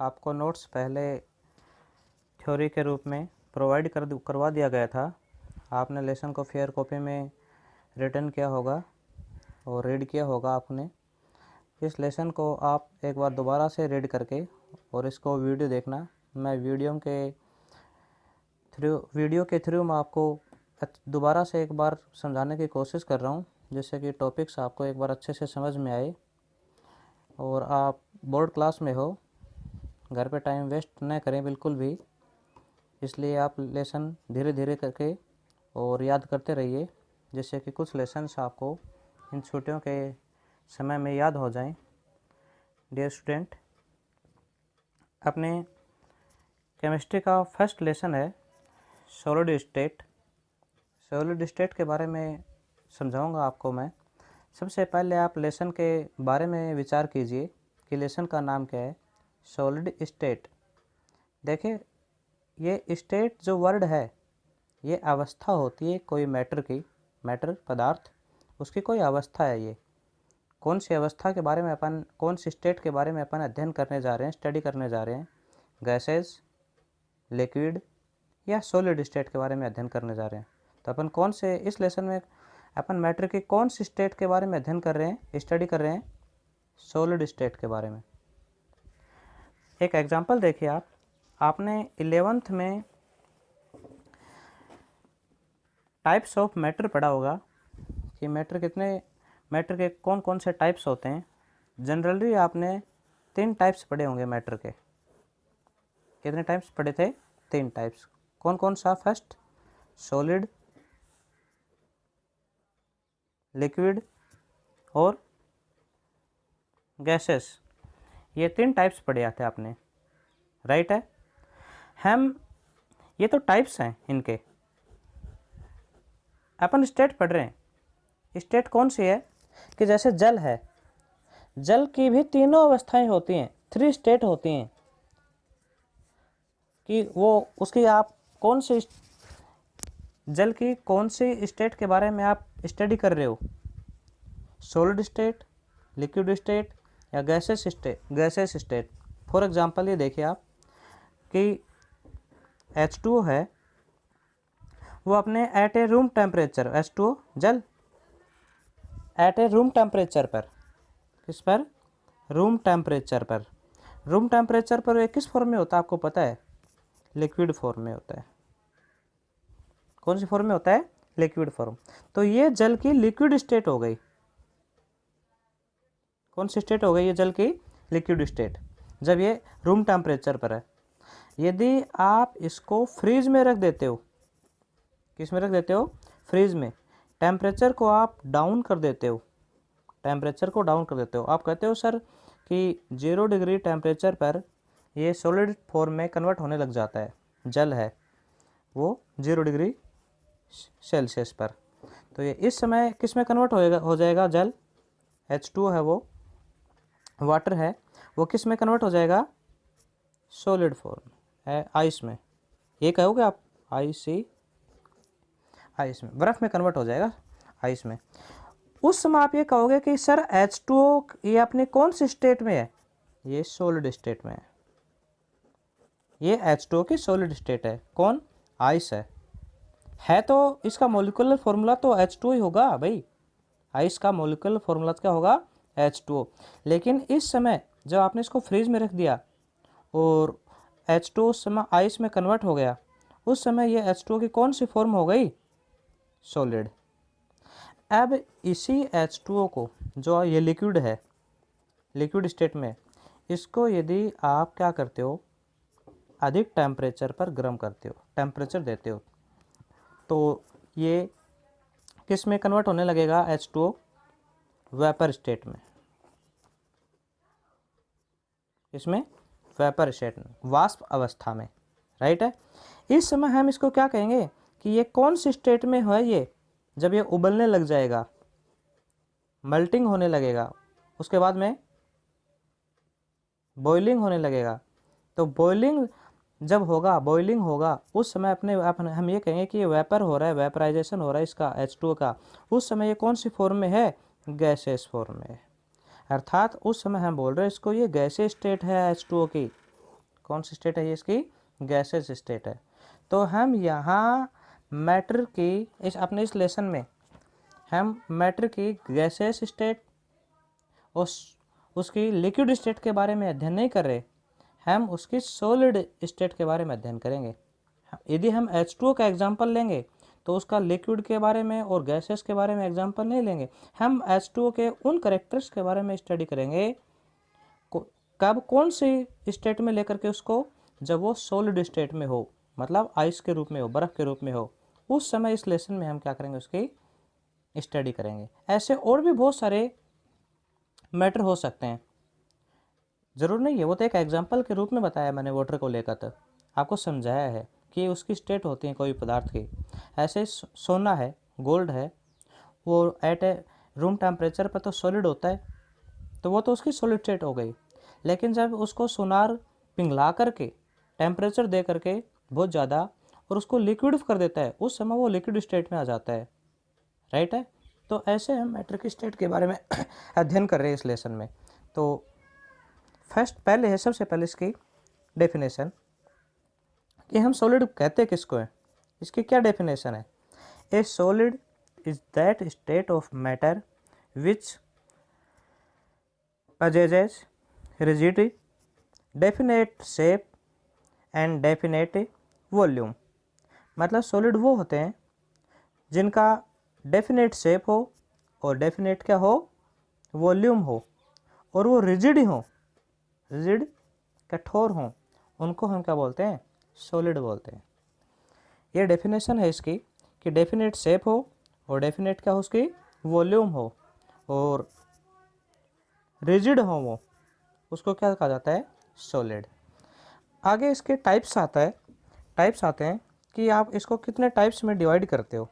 आपको नोट्स पहले थ्योरी के रूप में प्रोवाइड करवा दिया गया था। आपने लेसन को फेयर कॉपी में रिटर्न किया होगा और रीड किया होगा आपने। इस लेसन को आप एक बार दोबारा से रीड करके और इसको वीडियो देखना। मैं वीडियो के थ्रू मैं आपको दोबारा से एक बार समझाने की कोशिश कर रहा हूँ, जिससे कि टॉपिक्स आपको एक बार अच्छे से समझ में आए और आप बोर्ड क्लास में हो, घर पे टाइम वेस्ट न करें बिल्कुल भी। इसलिए आप लेसन धीरे धीरे करके और याद करते रहिए, जिससे कि कुछ लेसन्स आपको इन छुट्टियों के समय में याद हो जाएं। डियर स्टूडेंट, अपने केमिस्ट्री का फर्स्ट लेसन है सॉलिड स्टेट। सॉलिड स्टेट के बारे में समझाऊंगा आपको मैं। सबसे पहले आप लेसन के बारे में विचार कीजिए कि लेसन का नाम क्या है, सॉलिड स्टेट। देखिए, ये स्टेट जो वर्ड है ये अवस्था होती है कोई मैटर की, मैटर पदार्थ, उसकी कोई अवस्था है। ये कौन सी अवस्था के बारे में अपन, कौन सी स्टेट के बारे में अपन अध्ययन करने जा रहे हैं, स्टडी करने जा रहे हैं। गैसेस, लिक्विड या सॉलिड स्टेट के बारे में अध्ययन करने जा रहे हैं। तो अपन कौन से, इस लेसन में अपन मैटर की कौन सी स्टेट के बारे में अध्ययन कर रहे हैं, स्टडी कर रहे हैं, सॉलिड स्टेट के बारे में। एक एग्जांपल देखिए, आपने 11th में टाइप्स ऑफ मैटर पढ़ा होगा कि मैटर के कौन कौन से टाइप्स होते हैं। जनरली आपने 3 टाइप्स पढ़े होंगे मैटर के। कितने टाइप्स पढ़े थे? 3 टाइप्स। कौन कौन सा? फर्स्ट सॉलिड, लिक्विड और गैसेस। ये 3 टाइप्स पढ़े थे आपने, राइट है। ये तो टाइप्स हैं इनके। अपन स्टेट पढ़ रहे हैं। स्टेट कौन सी है कि जैसे जल है, जल की भी तीनों अवस्थाएं होती हैं, 3 स्टेट होती हैं कि वो उसकी आप कौन सी, जल की कौन सी स्टेट के बारे में आप स्टडी कर रहे हो, सॉलिड स्टेट, लिक्विड स्टेट या गैसेस स्टेट। फॉर एग्जांपल ये देखिए आप कि H2O है, वो अपने एट ए रूम टेम्परेचर, H2O जल एट ए रूम टेम्परेचर पर, किस पर? रूम टेम्परेचर पर। रूम टेम्परेचर पर ये किस फॉर्म में होता है आपको पता है? लिक्विड फॉर्म में होता है। कौन सी फॉर्म में होता है? Liquid form. तो ये जल की लिक्विड स्टेट हो गई। कौन सी स्टेट हो गई ये जल की? लिक्विड स्टेट, जब ये रूम टेम्परेचर पर है। यदि आप इसको फ्रीज में रख देते हो, किस में रख देते हो? फ्रीज में। टेम्परेचर को आप डाउन कर देते हो, टेम्परेचर को डाउन कर देते हो। आप कहते हो सर कि 0 डिग्री टेम्परेचर पर ये सॉलिड फॉर्म में कन्वर्ट होने लग जाता है, जल है वो 0 डिग्री सेल्सियस पर। तो ये इस समय किस में कन्वर्ट हो जाएगा? जल H2O है, वो वाटर है, वो किस में कन्वर्ट हो जाएगा? सॉलिड फॉर्म है, आइस में। ये कहोगे आप, आइस में, बर्फ़ में कन्वर्ट हो जाएगा, आइस में। उस समय आप ये कहोगे कि सर H2O ये अपने कौन सी स्टेट में है? ये सॉलिड स्टेट में है। ये H2O की सॉलिड स्टेट है। कौन? आइस है तो इसका मॉलिक्यूलर फॉर्मूला तो H2O ही होगा भाई। आइस का मॉलिक्यूलर फॉर्मूला क्या होगा? H2O। लेकिन इस समय जब आपने इसको फ्रीज में रख दिया और H2O उस समय आइस में कन्वर्ट हो गया, उस समय ये H2O की कौन सी फॉर्म हो गई? सॉलिड। अब इसी H2O को, जो ये लिक्विड है, लिक्विड स्टेट में, इसको यदि आप क्या करते हो, अधिक टेम्परेचर पर गर्म करते हो, टेम्परेचर देते हो, तो ये किस में कन्वर्ट होने लगेगा? H2O वेपर स्टेट में। इसमें वेपर स्टेट में, वाष्प अवस्था में, राइट है। इस समय हम इसको क्या कहेंगे कि ये कौन सी स्टेट में है? ये जब ये उबलने लग जाएगा, मेल्टिंग होने लगेगा, उसके बाद में बॉइलिंग होने लगेगा। तो बॉइलिंग जब होगा, बॉइलिंग होगा, उस समय हम ये कहेंगे कि ये वेपर हो रहा है, वेपराइजेशन हो रहा है इसका, H2O का। उस समय ये कौन सी फॉर्म में है? गैसेस फॉर्म में है। अर्थात उस समय हम बोल रहे हैं इसको, ये गैसेस स्टेट है H2O की। कौन सी स्टेट है ये इसकी? गैसेस स्टेट है। तो हम यहाँ मैटर की अपने इस लेसन में हम मैटर की गैसेस स्टेट उसकी लिक्विड स्टेट के बारे में अध्ययन नहीं कर रहे, हम उसकी सॉलिड स्टेट के बारे में अध्ययन करेंगे। यदि हम H2O का एग्जाम्पल लेंगे तो उसका लिक्विड के बारे में और गैसेस के बारे में एग्जाम्पल नहीं लेंगे, हम H2O के उन करेक्टर्स के बारे में स्टडी करेंगे कब कौन सी स्टेट में लेकर के उसको, जब वो सॉलिड स्टेट में हो, मतलब आइस के रूप में हो, बर्फ़ के रूप में हो, उस समय इस लेसन में हम क्या करेंगे, उसकी स्टडी करेंगे। ऐसे और भी बहुत सारे मैटर हो सकते हैं, ज़रूर नहीं है, वो तो एक एग्जाम्पल के रूप में बताया मैंने वाटर को लेकर, तो आपको समझाया है कि उसकी स्टेट होती है कोई पदार्थ की। ऐसे सोना है, गोल्ड है, वो एट ए रूम टेम्परेचर पर तो सॉलिड होता है, तो वो तो उसकी सॉलिड स्टेट हो गई। लेकिन जब उसको सोनार पिघला करके टेम्परेचर दे करके बहुत ज़्यादा और उसको लिक्विड कर देता है, उस समय वो लिक्विड स्टेट में आ जाता है, राइट है। तो ऐसे हम मैटर की स्टेट के बारे में अध्ययन कर रहे हैं इस लेसन में। तो पहले है सबसे पहले इसकी डेफिनेशन कि हम सॉलिड कहते किसको हैं, इसकी क्या डेफिनेशन है। ए solid is that state of matter which possesses rigidity, definite shape and definite volume। मतलब सॉलिड वो होते हैं जिनका डेफिनेट शेप हो और डेफिनेट क्या हो, वॉल्यूम हो, और वो रिजिड हो, रिजिड कठोर हो, उनको हम क्या बोलते हैं, सॉलिड बोलते हैं। ये डेफिनेशन है इसकी कि डेफिनेट शेप हो और डेफिनेट क्या हो, उसकी वॉल्यूम हो और रिजिड हो, वो उसको क्या कहा जाता है, सॉलिड। आगे इसके टाइप्स आता है, टाइप्स आते हैं कि आप इसको कितने टाइप्स में डिवाइड करते हो,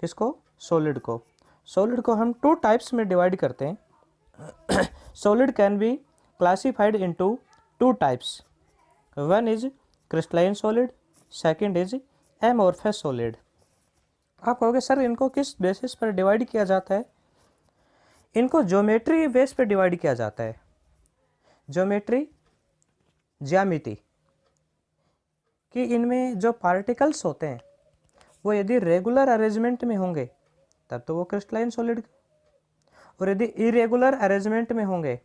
किसको, सॉलिड को। सॉलिड को हम 2 टाइप्स में डिवाइड करते हैं। Solid can be classified into 2 types, one is crystalline solid, second is amorphous solid. आप कहोगे सर इनको किस बेसिस पर डिवाइड किया जाता है, इनको ज्योमेट्री बेस पर डिवाइड किया जाता है। ज्योमेट्री, ज्यामिति, कि इनमें जो पार्टिकल्स होते हैं वो यदि रेगुलर अरेंजमेंट में होंगे तब तो वो क्रिस्टलाइन सॉलिड, और यदि इरेगुलर अरेंजमेंट में होंगे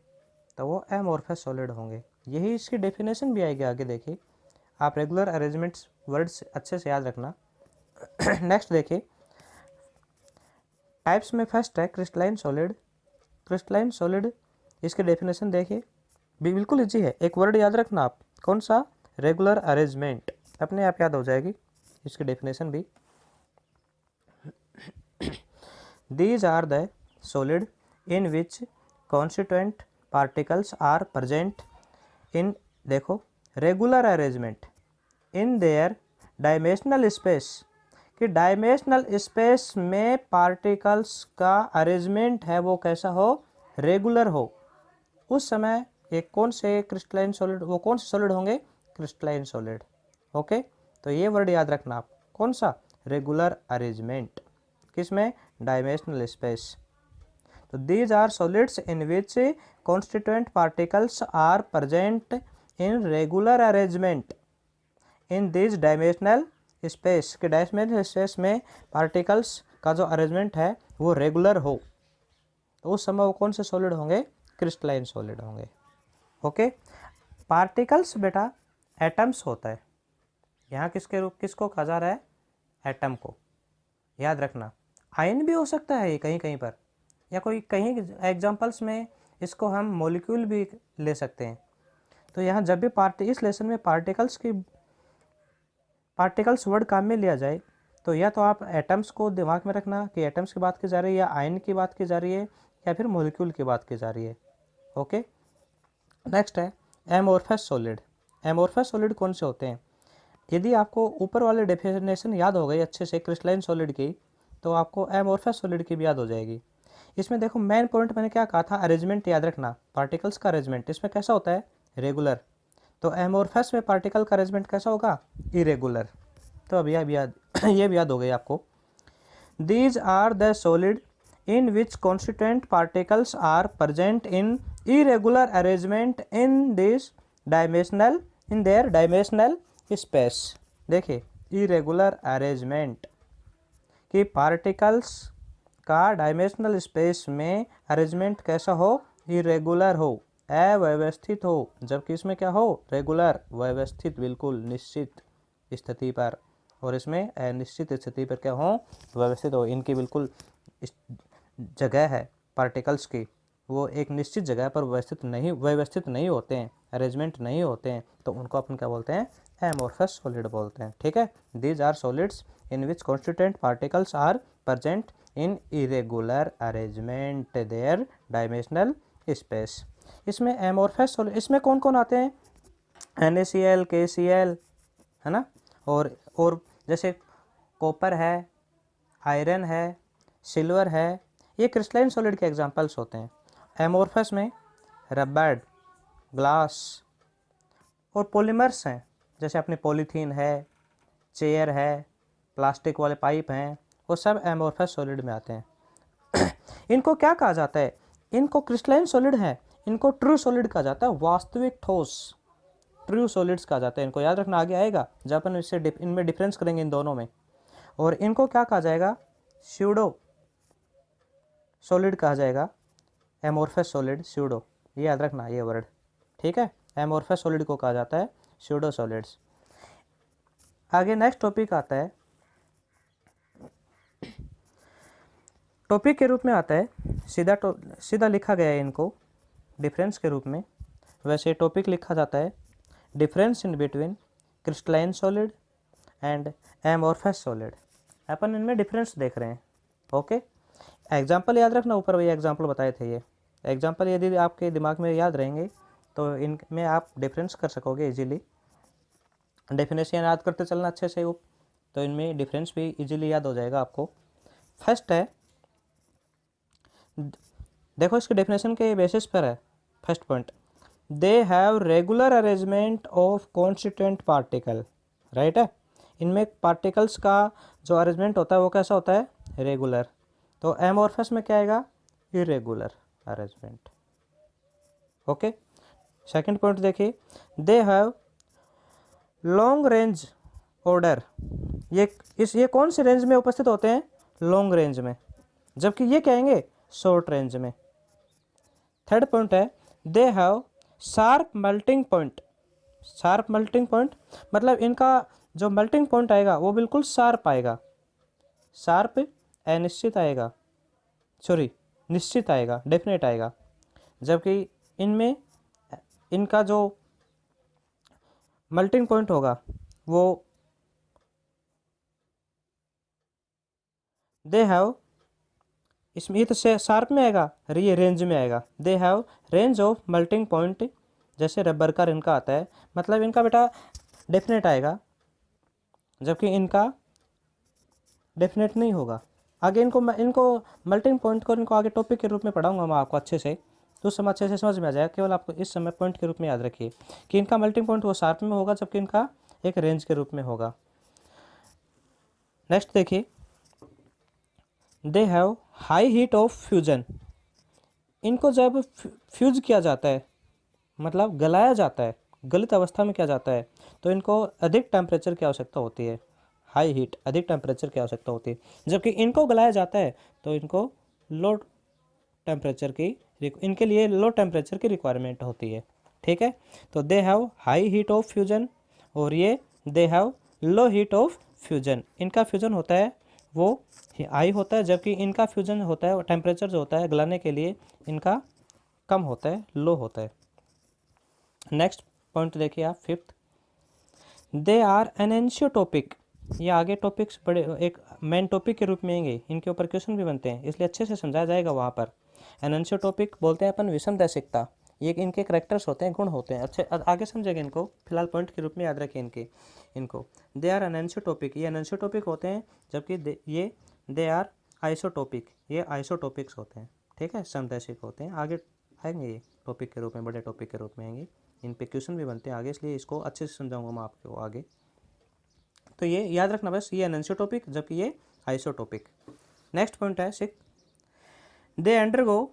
तो वो एमोर्फस सॉलिड होंगे। यही इसकी डेफिनेशन भी आएगी आगे, देखिए आप रेगुलर अरेंजमेंट्स वर्ड्स अच्छे से याद रखना। नेक्स्ट देखिए टाइप्स में फर्स्ट है क्रिस्टलाइन सॉलिड। क्रिस्टलाइन सॉलिड, इसके डेफिनेशन देखिए, बिल्कुल इजी है, एक वर्ड याद रखना आप, कौन सा, रेगुलर अरेंजमेंट, अपने आप याद हो जाएगी इसकी डेफिनेशन भी। These are the solid in which constituent particles are present in, देखो, regular arrangement in their dimensional space, कि डायमेंशनल स्पेस में पार्टिकल्स का अरेंजमेंट है वो कैसा हो, रेगुलर हो। उस समय एक कौन से क्रिस्टलाइन सॉलिड, वो कौन से सॉलिड होंगे, क्रिस्टलाइन सॉलिड। ओके, तो ये वर्ड याद रखना आप, कौन सा, रेगुलर अरेंजमेंट, किसमें, डायमेंशनल स्पेस। तो these are solids in which constituent particles are present in regular arrangement in this dimensional space, के डायमेंशनल स्पेस में पार्टिकल्स का जो अरेंजमेंट है वो रेगुलर हो, तो उस समय वो कौन से सॉलिड होंगे, क्रिस्टलाइन सॉलिड होंगे। ओके, पार्टिकल्स बेटा एटम्स होता है, यहाँ किसके रूप, किसको कहा जा रहा है, एटम को, याद रखना। आयन भी हो सकता है ये कहीं कहीं पर, या कोई कहीं एग्जांपल्स में इसको हम मॉलिक्यूल भी ले सकते हैं। तो यहाँ जब भी इस लेसन में पार्टिकल्स वर्ड काम में लिया जाए तो या तो आप एटम्स को दिमाग में रखना कि एटम्स की बात की जा रही है, या आयन की बात की जा रही है, या फिर मॉलिक्यूल की बात की जा रही है। ओके, नेक्स्ट है एमोर्फस सॉलिड। एमोर्फस सॉलिड कौन से होते हैं, यदि आपको ऊपर वाले डेफिनेशन याद हो गई अच्छे से क्रिस्टलाइन सॉलिड की, तो आपको एमोर्फस सॉलिड की भी याद हो जाएगी। इसमें देखो मेन पॉइंट मैंने क्या कहा था, अरेंजमेंट याद रखना, पार्टिकल्स का अरेंजमेंट इसमें कैसा होता है, रेगुलर। तो एमोर्फस में पार्टिकल का अरेंजमेंट कैसा होगा, इरेगुलर। तो अब ये भी याद हो गई आपको। These are the solid in which constituent particles are present in irregular arrangement in this dimensional in their dimensional space. देखिए इरेगुलर अरेंजमेंट कि पार्टिकल्स का डायमेंशनल स्पेस में अरेंजमेंट कैसा हो, इरेगुलर हो, अव्यवस्थित हो, जबकि इसमें क्या हो, रेगुलर, व्यवस्थित, बिल्कुल निश्चित स्थिति पर, और इसमें अनिश्चित स्थिति पर क्या हो, व्यवस्थित हो। इनकी बिल्कुल जगह है पार्टिकल्स की, वो एक निश्चित जगह पर व्यवस्थित नहीं होते हैं, अरेंजमेंट नहीं होते हैं, तो उनको अपन क्या बोलते हैं, एमोर्फस सॉलिड बोलते हैं। ठीक है, these are solids in which constituent particles are present in irregular arrangement there dimensional space. इसमें एमोर्फस सॉलिड, इसमें कौन कौन आते हैं, NaCl, KCl, है ना, और जैसे कॉपर है, आयरन है, सिल्वर है, ये क्रिस्टलाइन सॉलिड के एग्जांपल्स होते हैं। एमोर्फस में रबर, ग्लास और पॉलीमर्स हैं, जैसे अपने पॉलीथीन है, चेयर है, प्लास्टिक वाले पाइप हैं, वो सब एमोर्फस सॉलिड में आते हैं। इनको क्या कहा जाता है, इनको क्रिस्टलाइन सॉलिड है, इनको ट्रू सॉलिड कहा जाता है, वास्तविक ठोस, ट्रू सॉलिड्स कहा जाता है। इनको याद रखना, आगे आएगा जब अपन इससे इनमें डिफरेंस करेंगे इन दोनों में। और इनको क्या कहा जाएगा, स्यूडो सॉलिड कहा जाएगा, एमोर्फस सॉलिड, स्यूडो, ये याद रखना ये वर्ड। ठीक है, एमोर्फस सॉलिड को कहा जाता है स्यूडो सॉलिड्स। आगे नेक्स्ट टॉपिक आता है, टॉपिक के रूप में आता है, सीधा लिखा गया है इनको डिफरेंस के रूप में। वैसे टॉपिक लिखा जाता है difference in between crystalline solid and amorphous solid. अपन इनमें डिफरेंस देख रहे हैं। ओके, एग्जाम्पल याद रखना, ऊपर वही एग्जाम्पल बताए थे, ये एग्जाम्पल यदि आपके दिमाग में याद रहेंगे तो इनमें आप डिफरेंस कर सकोगे इजीली। डेफिनेशन याद करते चलना अच्छे से, तो इनमें डिफरेंस भी इजीली याद हो जाएगा आपको। फर्स्ट है, देखो इसके डेफिनेशन के बेसिस पर है। First point, they have regular arrangement of constituent particle, right है। इनमें पार्टिकल्स का जो अरेंजमेंट होता है वो कैसा होता है, रेगुलर। तो एमोर्फस में क्या आएगा, irregular arrangement. Okay, second point देखिए, they have long range order, ये कौन से रेंज में उपस्थित होते हैं, लॉन्ग रेंज में, जबकि ये कहेंगे शॉर्ट रेंज में। थर्ड पॉइंट है, they have sharp melting point. Sharp melting point मतलब इनका जो मेल्टिंग पॉइंट आएगा वो बिल्कुल शार्प आएगा, शार्प अनिश्चित आएगा, सॉरी निश्चित आएगा, डेफिनेट आएगा, जबकि इनमें इनका जो मेल्टिंग पॉइंट होगा वो दे हैव, इसमें ये तो शार्प में आएगा, ये रेंज में आएगा। They have range of melting point, जैसे रबर का इनका आता है, मतलब इनका बेटा डेफिनेट आएगा, जबकि इनका डेफिनेट नहीं होगा। आगे इनको मेल्टिंग पॉइंट को इनको आगे टॉपिक के रूप में पढ़ाऊंगा मैं आपको अच्छे से, तो उस समय अच्छे से समझ में आ जाएगा। केवल आपको इस समय पॉइंट के रूप में याद रखिए कि इनका मेल्टिंग पॉइंट वो शार्प में होगा, जबकि इनका एक रेंज के रूप में होगा। नेक्स्ट देखिए, they have high heat of fusion. इनको जब फ्यूज किया जाता है, मतलब गलाया जाता है, गलित अवस्था में किया जाता है, तो इनको अधिक टेम्परेचर की आवश्यकता होती है, हाई हीट, अधिक टेम्परेचर की आवश्यकता होती है। जबकि इनको गलाया जाता है तो इनको लो टेम्परेचर की, इनके लिए लो टेम्परेचर की रिक्वायरमेंट होती है। ठीक है, तो they have high heat of fusion, और ये they have low heat of fusion. इनका फ्यूजन होता है वो हाई होता है, जबकि इनका फ्यूजन होता है टेम्परेचर जो होता है गलाने के लिए इनका कम होता है, लो होता है। नेक्स्ट पॉइंट देखिए आप, फिफ्थ, दे आर एनेंशियोटॉपिक। ये आगे टॉपिक्स बड़े एक मेन टॉपिक के रूप में आएंगे, इनके ऊपर क्वेश्चन भी बनते हैं, इसलिए अच्छे से समझाया जाएगा वहाँ पर। एनेंशियोटॉपिक बोलते हैं अपन विषमदैशिकता, ये इनके करेक्टर्स होते हैं, गुण होते हैं। अच्छे आगे समझेंगे इनको, फिलहाल पॉइंट के रूप में याद रखें इनको। दे आर एनेंशियोटॉपिक, ये एनेंशियोटॉपिक होते हैं, जबकि दे आर आइसोटॉपिक, ये आइसोटॉपिक्स होते हैं। ठीक है, समदैशिक होते हैं। आगे आएंगे ये टॉपिक के रूप में, बड़े टॉपिक के रूप में आएंगे, इन पे क्वेश्चन भी बनते हैं आगे, इसलिए इसको अच्छे से समझाऊंगा मैं आपको आगे। तो ये याद रखना बस, ये एनेंशियोटॉपिक जबकि ये आइसोटॉपिक। नेक्स्ट पॉइंट है six, they undergo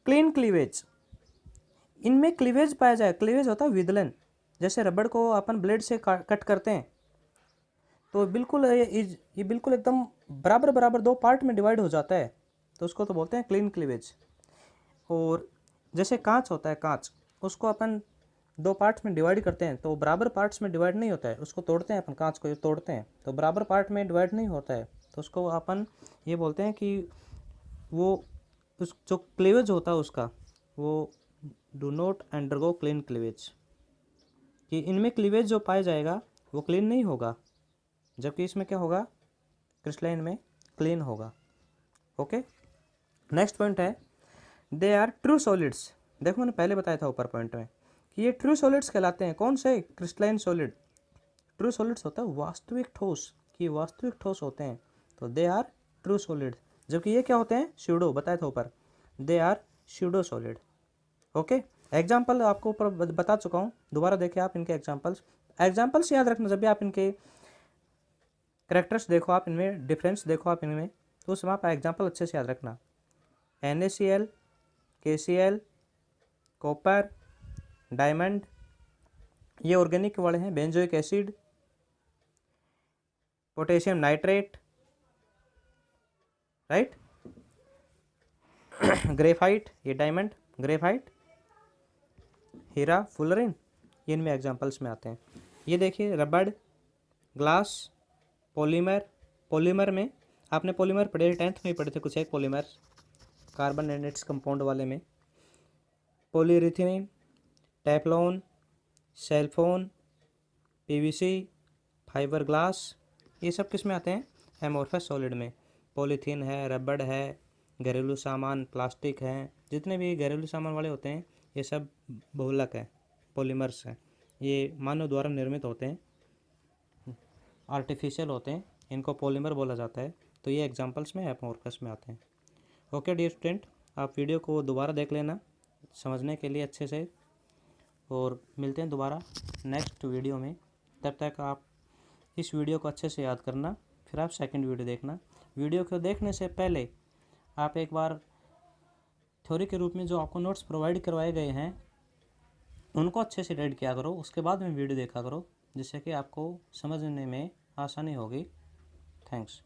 clean cleavage. इनमें क्लीवेज पाया जाए, क्लीवेज होता है विदलन, जैसे रबड़ को अपन ब्लेड से कट करते हैं तो बिल्कुल ये बिल्कुल एकदम बराबर बराबर दो पार्ट में डिवाइड हो जाता है, तो उसको तो बोलते हैं क्लीन क्लीवेज। और जैसे कांच होता है, कांच उसको अपन दो पार्ट्स में डिवाइड करते हैं तो बराबर पार्ट्स में डिवाइड नहीं होता है, उसको तोड़ते हैं अपन, कांच को तोड़ते हैं तो बराबर पार्ट में डिवाइड नहीं होता है, तो उसको अपन ये बोलते हैं कि वो उस जो क्लीवेज होता है उसका वो do not undergo clean cleavage, कि इनमें क्लीवेज जो पाया जाएगा वो क्लीन नहीं होगा, जबकि इसमें क्या होगा, क्रिस्टलाइन में क्लीन होगा। ओके, नेक्स्ट पॉइंट है दे आर ट्रू सॉलिड्स। देखो मैंने पहले बताया था ऊपर पॉइंट में कि ये ट्रू सॉलिड्स कहलाते हैं। कौन से? Crystalline solid. ट्रू सॉलिड्स होता है वास्तविक ठोस, कि वास्तविक ठोस होते हैं, तो दे आर ट्रू सॉलिड। जबकि ये क्या होते हैं? स्यूडो, बताया था ऊपर, they are pseudo solid. Okay, example आपको ऊपर बता चुका हूँ, दोबारा देखिए आप इनके एग्जाम्पल्स याद रखना। जब भी आप इनके करेक्टर्स देखो, आप इनमें डिफरेंस देखो आप इनमें, तो उसमें आप एग्जाम्पल अच्छे से याद रखना। NaCl, KCl, कॉपर, डायमंड, ये ऑर्गेनिक वर्ड हैं। Benzoic acid, potassium nitrate, right, graphite, ये डायमंड, ग्रेफाइट, हीरा, फुलरिन, ये इनमें एग्जाम्पल्स में आते हैं। ये देखिए रबड़, ग्लास, पॉलीमर। पॉलीमर में आपने पॉलीमर पढ़े, 10th में पढ़े थे कुछ एक polymer, carbon and its compound वाले में। Polyethylene, Teflon, cellphone, PVC, fibre glass, ये सब किस में आते हैं? एमोर्फस सॉलिड में। पॉलीथीन है, रबड़ है, घरेलू सामान, प्लास्टिक है, जितने भी घरेलू सामान वाले होते हैं ये सब बहुलक है, पॉलीमर्स हैं। ये मानव द्वारा निर्मित होते हैं, आर्टिफिशियल होते हैं, इनको पॉलीमर बोला जाता है। तो ये एग्जांपल्स में एमोर्फस में आते हैं। ओके डियर स्टूडेंट, आप वीडियो को दोबारा देख लेना समझने के लिए अच्छे से, और मिलते हैं दोबारा नेक्स्ट वीडियो में। तब तक आप इस वीडियो को अच्छे से याद करना, फिर आप सेकंड वीडियो देखना। वीडियो को देखने से पहले आप एक बार थ्योरी के रूप में जो आपको नोट्स प्रोवाइड करवाए गए हैं उनको अच्छे से रीड किया करो, उसके बाद में वीडियो देखा करो, जिससे कि आपको समझने में आसानी होगी। थैंक्स।